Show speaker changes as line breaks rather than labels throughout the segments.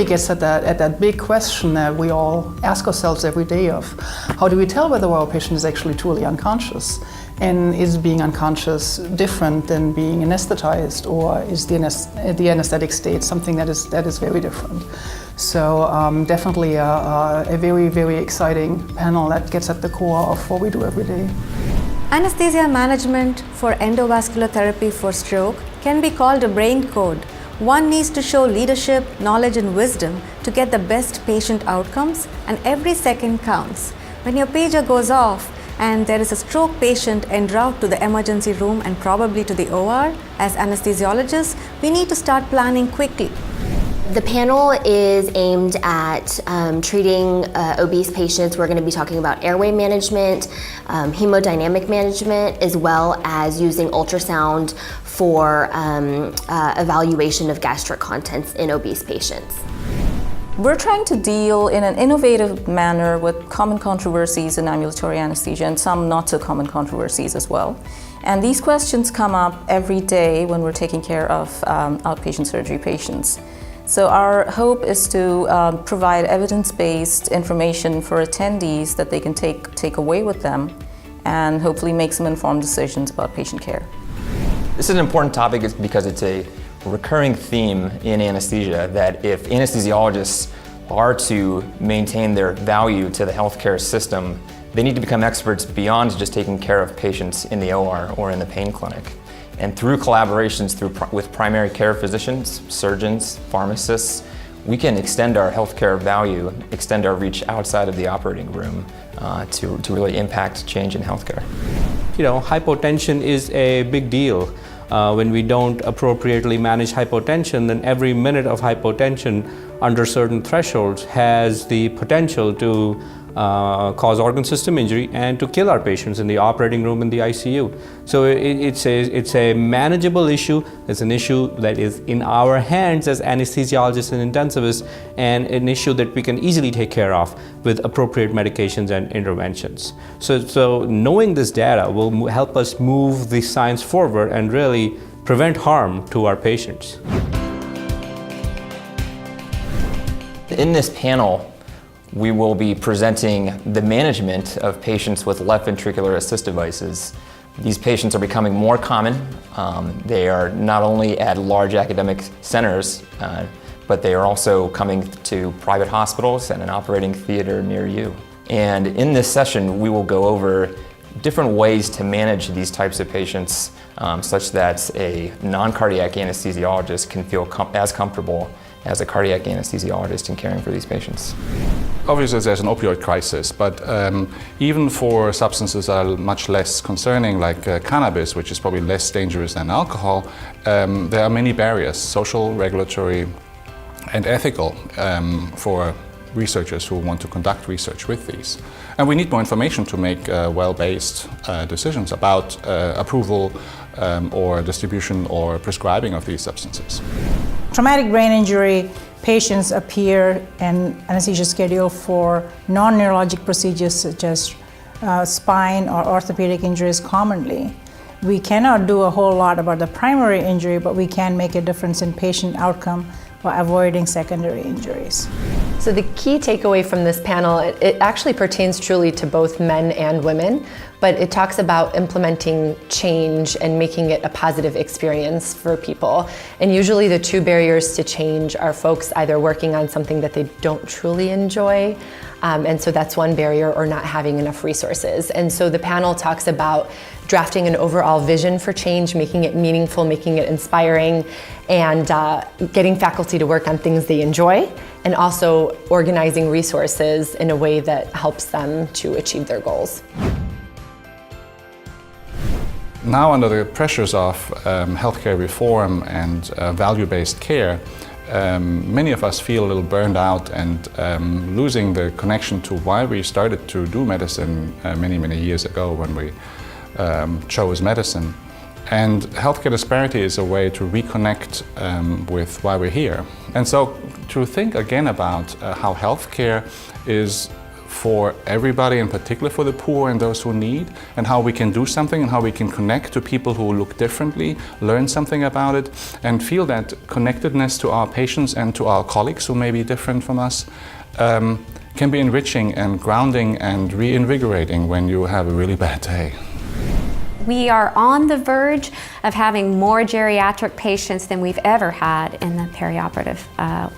really gets at that big question that we all ask ourselves every day of how do we tell whether our patient is actually truly unconscious? And is being unconscious different than being anesthetized, or is the anesthetic state something that is very different? So definitely a very, very exciting panel that gets at the core of what we do every day.
Anesthesia management for endovascular therapy for stroke can be called a brain code. One needs to show leadership, knowledge and wisdom to get the best patient outcomes, and every second counts. When your pager goes off and there is a stroke patient en route to the emergency room and probably to the OR, as anesthesiologists, we need to start planning quickly.
The panel is aimed at treating obese patients. We're going to be talking about airway management, hemodynamic management, as well as using ultrasound for evaluation of gastric contents in obese patients.
We're trying to deal in an innovative manner with common controversies in ambulatory anesthesia and some not so common controversies as well. And these questions come up every day when we're taking care of outpatient surgery patients. So our hope is to provide evidence-based information for attendees that they can take away with them and hopefully make some informed decisions about patient care.
This is an important topic because it's a recurring theme in anesthesia that if anesthesiologists are to maintain their value to the healthcare system, they need to become experts beyond just taking care of patients in the OR or in the pain clinic. And through collaborations with primary care physicians, surgeons, pharmacists, we can extend our healthcare value, extend our reach outside of the operating room to really impact change in healthcare.
You know, hypotension is a big deal. When we don't appropriately manage hypotension, then every minute of hypotension under certain thresholds has the potential to cause organ system injury and to kill our patients in the operating room in the ICU. So it's a manageable issue. It's an issue that is in our hands as anesthesiologists and intensivists, and an issue that we can easily take care of with appropriate medications and interventions. So knowing this data will help us move the science forward and really prevent harm to our patients.
In this panel, we will be presenting the management of patients with left ventricular assist devices. These patients are becoming more common. They are not only at large academic centers, but they are also coming to private hospitals and an operating theater near you. And in this session, we will go over different ways to manage these types of patients such that a non-cardiac anesthesiologist can feel as comfortable as a cardiac anesthesiologist in caring for these patients.
Obviously there's an opioid crisis, but even for substances that are much less concerning, like cannabis, which is probably less dangerous than alcohol, there are many barriers, social, regulatory, and ethical, for researchers who want to conduct research with these. And we need more information to make well-based decisions about approval or distribution or prescribing of these substances.
Traumatic brain injury patients appear in anesthesia schedule for non-neurologic procedures such as spine or orthopedic injuries commonly. We cannot do a whole lot about the primary injury, but we can make a difference in patient outcome by avoiding secondary injuries.
So the key takeaway from this panel, it actually pertains truly to both men and women, but it talks about implementing change and making it a positive experience for people. And usually the two barriers to change are folks either working on something that they don't truly enjoy, and so that's one barrier, or not having enough resources. And so the panel talks about drafting an overall vision for change, making it meaningful, making it inspiring, and getting faculty to work on things they enjoy, and also organizing resources in a way that helps them to achieve their goals.
Now, under the pressures of healthcare reform and value-based care, many of us feel a little burned out and losing the connection to why we started to do medicine many years ago when we chose medicine. And healthcare disparity is a way to reconnect with why we're here. And so to think again about how healthcare is for everybody, in particular for the poor and those who need, and how we can do something and how we can connect to people who look differently, learn something about it, and feel that connectedness to our patients and to our colleagues who may be different from us can be enriching and grounding and reinvigorating when you have a really bad day.
We are on the verge of having more geriatric patients than we've ever had in the perioperative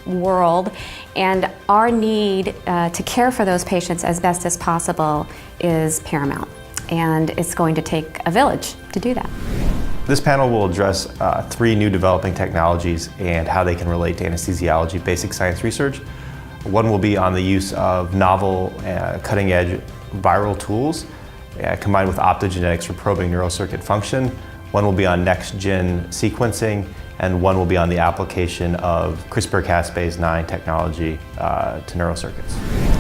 world, and our need to care for those patients as best as possible is paramount, and it's going to take a village to do that.
This panel will address 3 new developing technologies and how they can relate to anesthesiology basic science research. One will be on the use of novel, cutting-edge viral tools combined with optogenetics for probing neurocircuit function. One will be on next-gen sequencing, and one will be on the application of CRISPR-Cas9 technology to neurocircuits.